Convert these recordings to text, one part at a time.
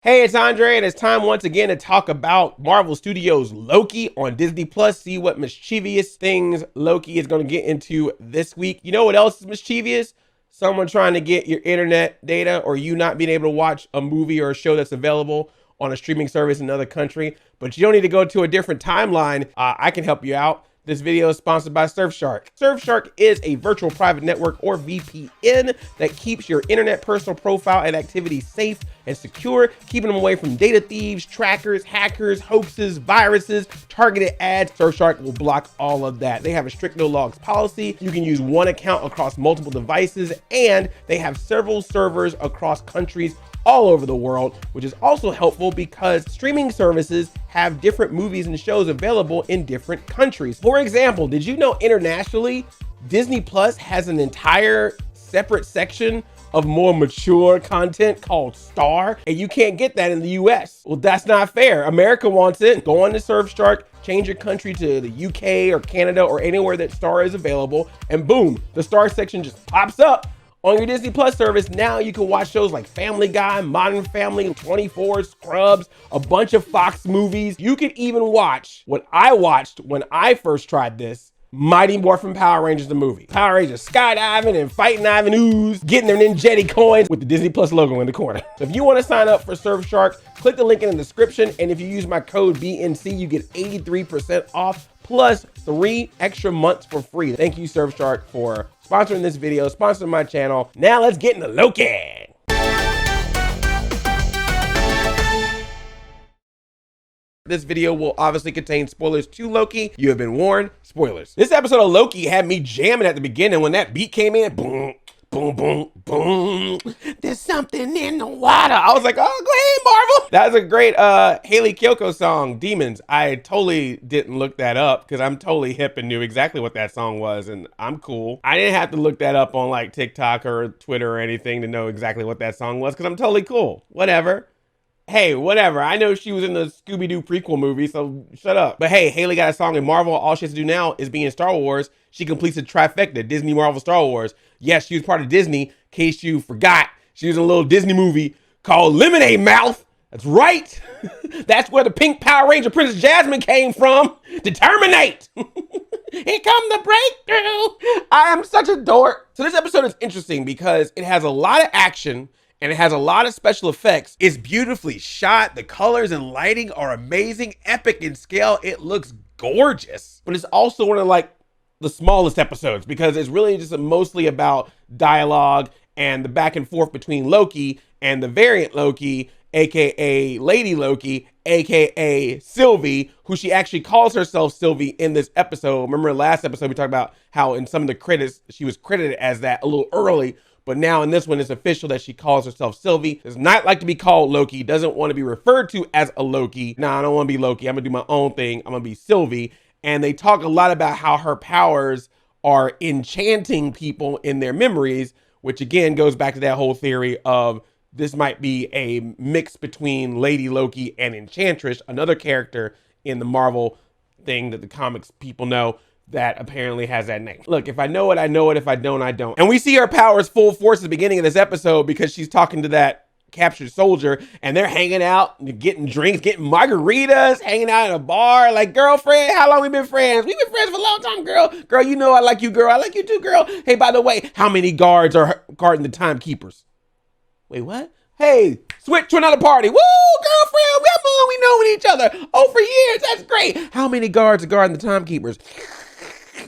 Hey, it's Andre, and it's time once again to talk about Marvel Studios' Loki on Disney Plus. See what mischievous things Loki is going to get into this week. You know what else is mischievous? Someone trying to get your internet data or you not being able to watch a movie or a show that's available on a streaming service in another country, but you don't need to go to a different timeline. I can help you out. This video is sponsored by Surfshark. Surfshark is a virtual private network or VPN that keeps your internet personal profile and activities safe and secure, keeping them away from data thieves, trackers, hackers, hoaxes, viruses, targeted ads. Surfshark will block all of that. They have a strict no logs policy. You can use one account across multiple devices, and they have several servers across countries all over the world, which is also helpful because streaming services have different movies and shows available in different countries. For example, did you know internationally, Disney Plus has an entire separate section of more mature content called Star, and you can't get that in the US. Well, that's not fair. America wants it. Go on to Surfshark, change your country to the UK or Canada or anywhere that Star is available, and boom, the Star section just pops up on your Disney Plus service. Now you can watch shows like Family Guy, Modern Family, 24, Scrubs, a bunch of Fox movies. You can even watch what I watched when I first tried this, Mighty Morphin Power Rangers, the movie. Power Rangers skydiving and fighting Ivan Ooze, getting their Ninjetti coins with the Disney Plus logo in the corner. So if you want to sign up for Surfshark, click the link in the description, and if you use my code BNC, you get 83% off plus 3 extra months for free. Thank you, Surfshark, for sponsoring this video, sponsoring my channel. Now let's get into Loki. This video will obviously contain spoilers to Loki. You have been warned. Spoilers. This episode of Loki had me jamming at the beginning when that beat came in. Boom, boom, boom, boom. There's something in the water. I was like, oh, go ahead, Marvel. That was a great Haley Kiyoko song, Demons. I totally didn't look that up because I'm totally hip and knew exactly what that song was, and I'm cool. I didn't have to look that up on like TikTok or Twitter or anything to know exactly what that song was because I'm totally cool. Whatever. Hey, whatever. I know she was in the Scooby-Doo prequel movie, so shut up. But hey, Haley got a song in Marvel. All she has to do now is be in Star Wars. She completes a trifecta, Disney, Marvel, Star Wars. Yes, she was part of Disney. In case you forgot, she was in a little Disney movie called Lemonade Mouth. That's right. That's where the pink Power Ranger Princess Jasmine came from. Determinate. Here come the breakthrough. I am such a dork. So this episode is interesting because it has a lot of action and it has a lot of special effects. It's beautifully shot. The colors and lighting are amazing, epic in scale. It looks gorgeous. But it's also one of like the smallest episodes because it's really just mostly about dialogue and the back and forth between Loki and the variant Loki, aka Lady Loki, aka Sylvie, who she actually calls herself Sylvie in this episode. Remember last episode we talked about how in some of the credits she was credited as that a little early, but now in this one it's official that she calls herself Sylvie. Does not like to be called Loki, doesn't want to be referred to as a Loki. Nah, I don't want to be Loki. I'm gonna do my own thing. I'm gonna be Sylvie. And they talk a lot about how her powers are enchanting people in their memories, which again goes back to that whole theory of this might be a mix between Lady Loki and Enchantress, another character in the Marvel thing that the comics people know that apparently has that name. Look, if I know it, I know it. If I don't, I don't. And we see her powers full force at the beginning of this episode because she's talking to that captured soldier and they're hanging out, getting drinks, getting margaritas, hanging out in a bar. Like, girlfriend, how long we been friends? We've been friends for a long time, girl. Girl, you know I like you, girl. I like you too, girl. Hey, by the way, how many guards are guarding the timekeepers? Wait, what? Hey, switch to another party. Woo, girlfriend, how long we knowing each other? Oh, for years, that's great. How many guards are guarding the timekeepers?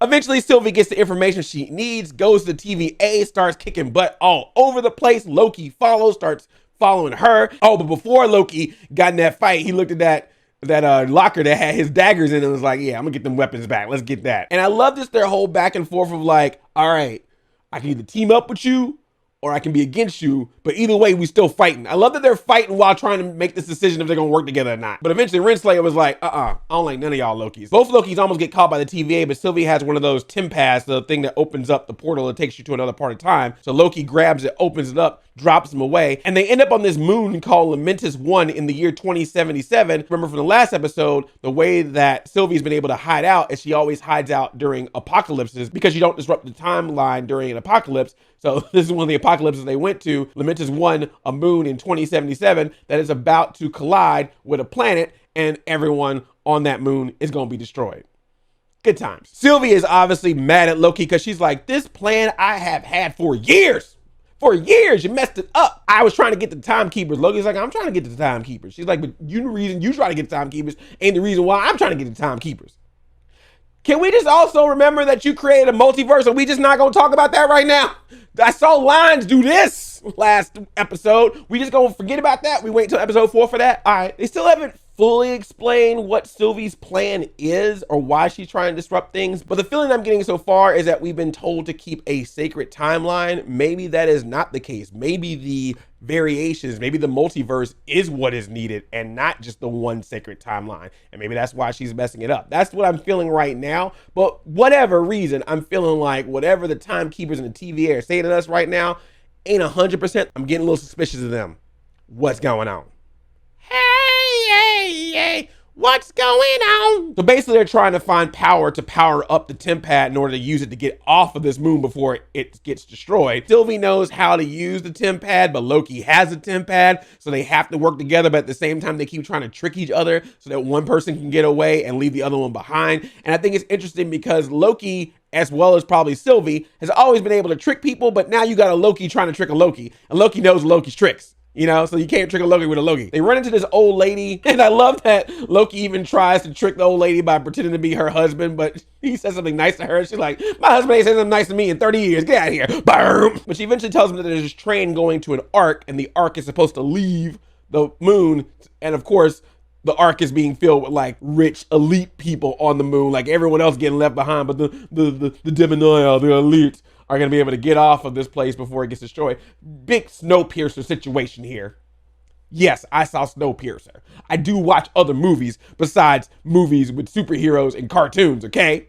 Eventually, Sylvie gets the information she needs, goes to TVA, starts kicking butt all over the place. Loki follows, starts following her. Oh, but before Loki got in that fight, he looked at that locker that had his daggers in it and was like, yeah, I'm gonna get them weapons back. Let's get that. And I love this, their whole back and forth of like, all right, I can either team up with you or I can be against you, but either way, we still fighting. I love that they're fighting while trying to make this decision if they're gonna work together or not. But eventually Renslayer was like, I don't like none of y'all Lokis. Both Lokis almost get caught by the TVA, but Sylvie has one of those Timpass, the thing that opens up the portal that takes you to another part of time. So Loki grabs it, opens it up, drops him away, and they end up on this moon called Lamentis 1 in the year 2077. Remember from the last episode, the way that Sylvie's been able to hide out is she always hides out during apocalypses because you don't disrupt the timeline during an apocalypse. So this is one of the apocalypses they went to. Lamentis Lamentis won a moon in 2077 that is about to collide with a planet, and everyone on that moon is going to be destroyed. Good times. Sylvie is obviously mad at Loki because she's like, this plan I have had for years. For years, you messed it up. I was trying to get the timekeepers. Loki's like, I'm trying to get the timekeepers. She's like, but the reason you try to get the timekeepers ain't the reason why I'm trying to get the timekeepers. Can we just also remember that you created a multiverse and we just not gonna talk about that right now? I saw Lines do this last episode. We just gonna forget about that? We wait until episode 4 for that? All right, they still haven't fully explained what Sylvie's plan is or why she's trying to disrupt things, but the feeling I'm getting so far is that we've been told to keep a sacred timeline. Maybe that is not the case. Maybe the variations, maybe the multiverse is what is needed and not just the one sacred timeline. And maybe that's why she's messing it up. That's what I'm feeling right now. But whatever reason, I'm feeling like whatever the timekeepers in the TVA are saying to us right now ain't 100%. I'm getting a little suspicious of them. What's going on? Hey, what's going on? So basically they're trying to find power to power up the temp pad in order to use it to get off of this moon before it gets destroyed. Sylvie knows how to use the temp pad, but Loki has a temp pad, so they have to work together, but at the same time they keep trying to trick each other so that one person can get away and leave the other one behind. And I think it's interesting because Loki, as well as probably Sylvie, has always been able to trick people, but now you got a Loki trying to trick a Loki, and Loki knows Loki's tricks. You know, so you can't trick a Loki with a Loki. They run into this old lady, and I love that Loki even tries to trick the old lady by pretending to be her husband, but he says something nice to her. She's like, my husband ain't said something nice to me in 30 years. Get out of here. Boom. But she eventually tells him that there's this train going to an arc, and the arc is supposed to leave the moon. And of course, the arc is being filled with like rich elite people on the moon, like everyone else getting left behind, but the Deminoia, the elite, are going to be able to get off of this place before it gets destroyed. Big Snowpiercer situation here. Yes, I saw Snowpiercer. I do watch other movies besides movies with superheroes and cartoons, okay?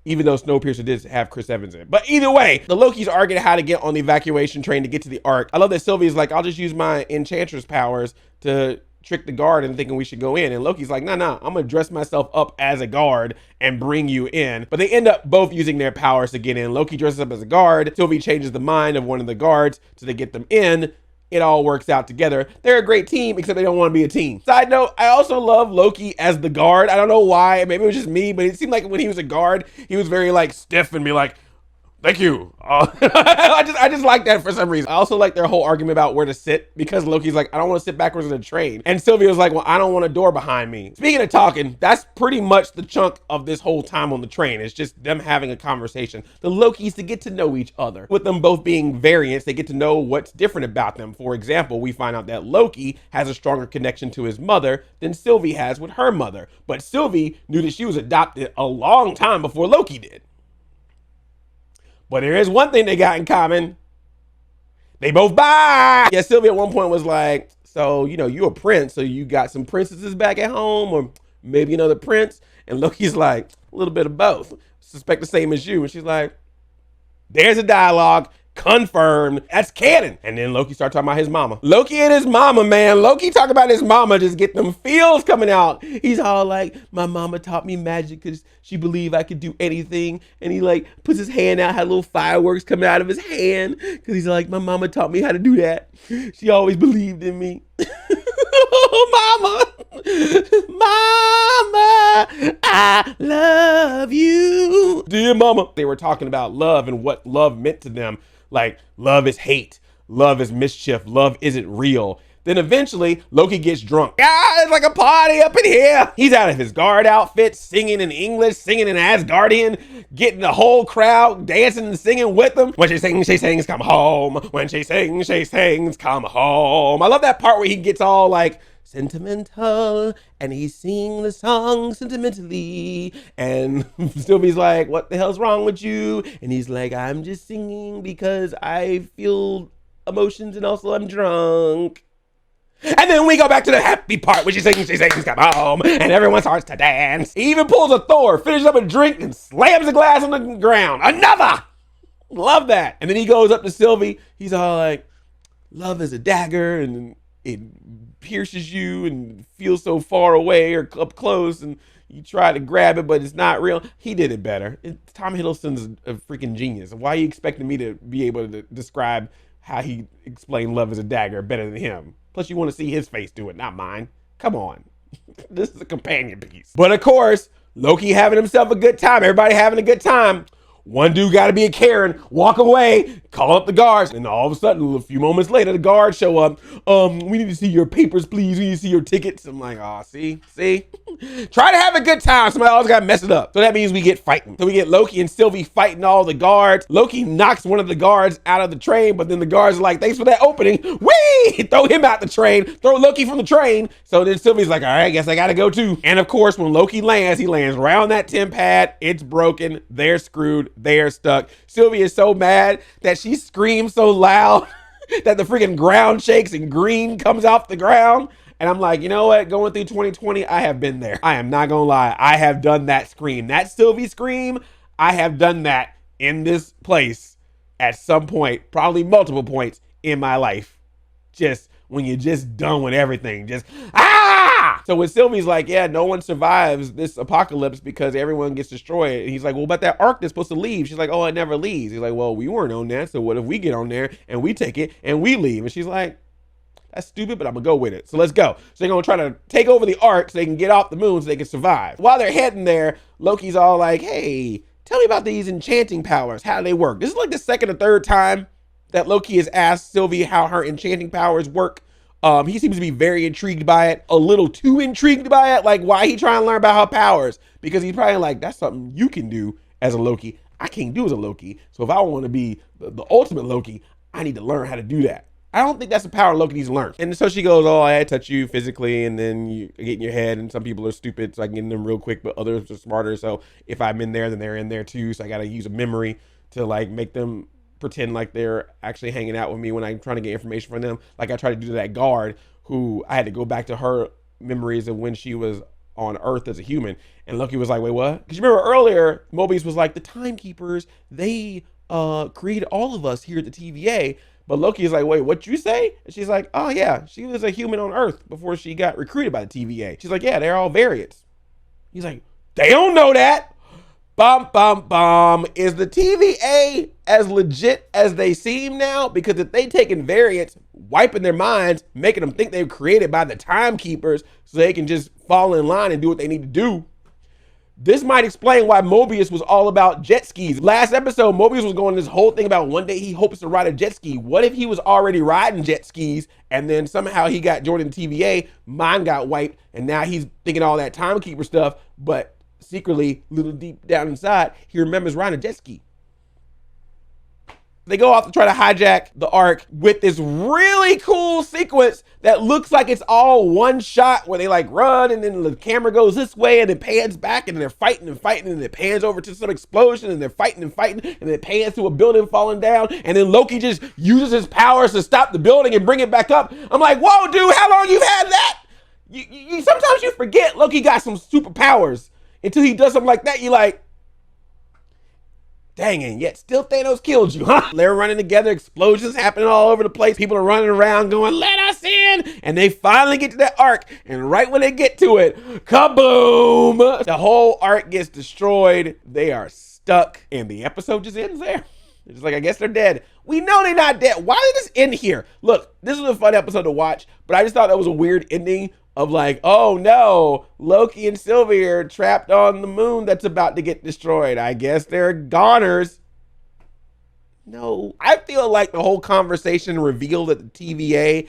Even though Snowpiercer did have Chris Evans in it. But either way, the Loki's arguing how to get on the evacuation train to get to the Ark. I love that Sylvie's like, I'll just use my Enchantress powers to trick the guard into thinking we should go in. And Loki's like, nah, I'm gonna dress myself up as a guard and bring you in. But they end up both using their powers to get in. Loki dresses up as a guard. Sylvie changes the mind of one of the guards so they get them in. It all works out together. They're a great team, except they don't want to be a team. Side note, I also love Loki as the guard. I don't know why, maybe it was just me, but it seemed like when he was a guard, he was very like stiff and be like, thank you. I just like that for some reason. I also like their whole argument about where to sit because Loki's like, I don't want to sit backwards in a train. And Sylvia was like, well, I don't want a door behind me. Speaking of talking, that's pretty much the chunk of this whole time on the train. It's just them having a conversation. The Lokis to get to know each other. With them both being variants, they get to know what's different about them. For example, we find out that Loki has a stronger connection to his mother than Sylvie has with her mother. But Sylvie knew that she was adopted a long time before Loki did. But there is one thing they got in common. They both bi. Yeah, Sylvia at one point was like, so, you know, you're a prince, so you got some princesses back at home or maybe another prince. And Loki's like, a little bit of both. Suspect the same as you. And she's like, there's a dialogue. Confirmed. That's canon. And then Loki started talking about his mama. Loki and his mama, man. Loki talk about his mama, just get them feels coming out. He's all like, my mama taught me magic because she believed I could do anything. And he like puts his hand out, had little fireworks coming out of his hand because he's like, my mama taught me how to do that. She always believed in me. Mama, I love you. Dear mama. They were talking about love and what love meant to them. Like, love is hate. Love is mischief. Love isn't real. Then eventually, Loki gets drunk. It's like a party up in here. He's out of his guard outfit, singing in English, singing in Asgardian, getting the whole crowd dancing and singing with him. When she sings, come home. When she sings, come home. I love that part where he gets all like, sentimental, and he's singing the song sentimentally, and Sylvie's like, what the hell's wrong with you? And he's like, I'm just singing because I feel emotions and also I'm drunk. And then we go back to the happy part where she sings, come home, and everyone starts to dance. He even pulls a Thor, finishes up a drink, and slams the glass on the ground. Another! Love that. And then he goes up to Sylvie. He's all like, love is a dagger, and it pierces you and feels so far away or up close, and you try to grab it, but it's not real. He did it better. Tom Hiddleston's a freaking genius. Why are you expecting me to be able to describe how he explained love is a dagger better than him. Plus, you want to see his face do it, not mine. Come on. This is a companion piece. But of course, Loki having himself a good time. Everybody having a good time. One dude got to be a Karen, walk away, call up the guards, and all of a sudden, a few moments later, the guards show up. We need to see your papers, please. We need to see your tickets. I'm like, oh, see? Try to have a good time. Somebody always got to mess it up. So that means we get fighting. So we get Loki and Sylvie fighting all the guards. Loki knocks one of the guards out of the train, but then the guards are like, thanks for that opening. Whee! Throw him out the train. Throw Loki from the train. So then Sylvie's like, all right, I guess I got to go too. And of course, when Loki lands, he lands right on that TEM pad. It's broken. They're screwed. They're stuck. Sylvie is so mad that she screams so loud that the freaking ground shakes and green comes off the ground. And I'm like, you know what? Going through 2020, I have been there. I am not gonna lie. I have done that scream. That Sylvie scream, I have done that in this place at some point, probably multiple points in my life. Just when you're just done with everything. Just, ah! So when Sylvie's like, yeah, no one survives this apocalypse because everyone gets destroyed. And he's like, well, but that arc that's supposed to leave. She's like, oh, it never leaves. He's like, well, we weren't on that. So what if we get on there and we take it and we leave? And she's like, that's stupid, but I'm gonna go with it. So let's go. So they're gonna try to take over the ark so they can get off the moon so they can survive. While they're heading there, Loki's all like, hey, tell me about these enchanting powers. How do they work? This is like the second or third time that Loki has asked Sylvie how her enchanting powers work. He seems to be very intrigued by it, a little too intrigued by it. Like, why he trying to learn about her powers? Because he's probably like, that's something you can do as a Loki. I can't do as a Loki. So if I want to be the ultimate Loki, I need to learn how to do that. I don't think that's a power Loki needs to learn. And so she goes, oh, I touch you physically, and then you get in your head, and some people are stupid, so I can get in them real quick, but others are smarter. So if I'm in there, then they're in there too. So I got to use a memory to like make them pretend like they're actually hanging out with me when I'm trying to get information from them. Like I tried to do to that guard who I had to go back to her memories of when she was on Earth as a human. And Loki was like, wait, what? Because you remember earlier, Mobius was like, the timekeepers, they created all of us here at the TVA. But Loki is like, wait, what you say? And she's like, oh yeah, she was a human on Earth before she got recruited by the TVA. She's like, yeah, they're all variants. He's like, they don't know that. Bum, bum, bum. Is the TVA as legit as they seem now? Because if they taking variants, wiping their minds, making them think they're created by the timekeepers so they can just fall in line and do what they need to do, this might explain why Mobius was all about jet skis. Last episode, Mobius was going this whole thing about one day he hopes to ride a jet ski. What if he was already riding jet skis and then somehow he got Jordan TVA, mind got wiped, and now he's thinking all that timekeeper stuff, but secretly, little deep down inside, he remembers riding a jet ski. They go off to try to hijack the ark with this really cool sequence that looks like it's all one shot where they like run and then the camera goes this way and it pans back and they're fighting and fighting and it pans over to some explosion and they're fighting and fighting and it pans to a building falling down and then Loki just uses his powers to stop the building and bring it back up. I'm like, whoa, dude, how long you had that? You sometimes you forget Loki got some superpowers until he does something like that. You like, dang, and yet still Thanos killed you, huh? They're running together, explosions happening all over the place. People are running around going, let us in. And they finally get to that ark. And right when they get to it, kaboom! The whole ark gets destroyed. They are stuck. And the episode just ends there. It's just like, I guess they're dead. We know they're not dead. Why did this end here? Look, this was a fun episode to watch, but I just thought that was a weird ending of like, oh no, Loki and Sylvie are trapped on the moon that's about to get destroyed. I guess they're goners. No, I feel like the whole conversation revealed that the TVA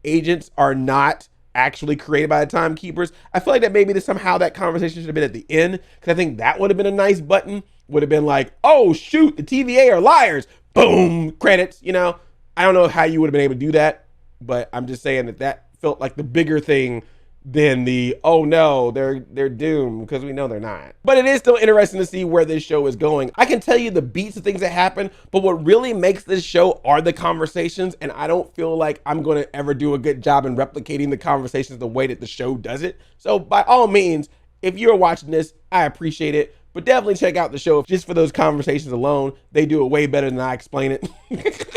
agents are not actually created by the timekeepers. I feel like that maybe somehow that conversation should have been at the end, because I think that would have been a nice button. Would have been like, oh shoot, the TVA are liars. Boom, credits, you know. I don't know how you would have been able to do that, but I'm just saying that felt like the bigger thing than the, oh no, they're doomed, because we know they're not. But it is still interesting to see where this show is going. I can tell you the beats of things that happen, but what really makes this show are the conversations, and I don't feel like I'm going to ever do a good job in replicating the conversations the way that the show does it. So by all means, if you're watching this, I appreciate it, but definitely check out the show just for those conversations alone. They do it way better than I explain it.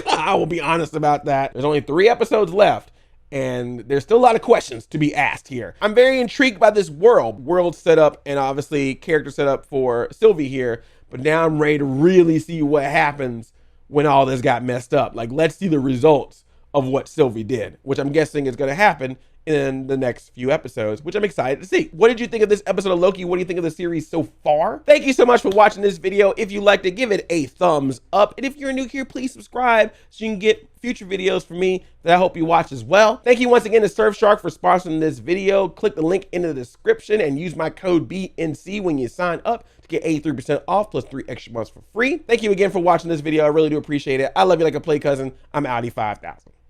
I will be honest about that. There's only 3 episodes left, and there's still a lot of questions to be asked here. I'm very intrigued by this world setup, and obviously character setup for Sylvie here, but now I'm ready to really see what happens when all this got messed up. Like, let's see the results of what Sylvie did, which I'm guessing is going to happen in the next few episodes, which I'm excited to see. What did you think of this episode of Loki? What do you think of the series so far? Thank you so much for watching this video. If you liked it, give it a thumbs up. And if you're new here, please subscribe so you can get future videos from me that I hope you watch as well. Thank you once again to Surfshark for sponsoring this video. Click the link in the description and use my code BNC when you sign up to get 83% off plus 3 extra months for free. Thank you again for watching this video. I really do appreciate it. I love you like a play cousin. I'm Audi 5000.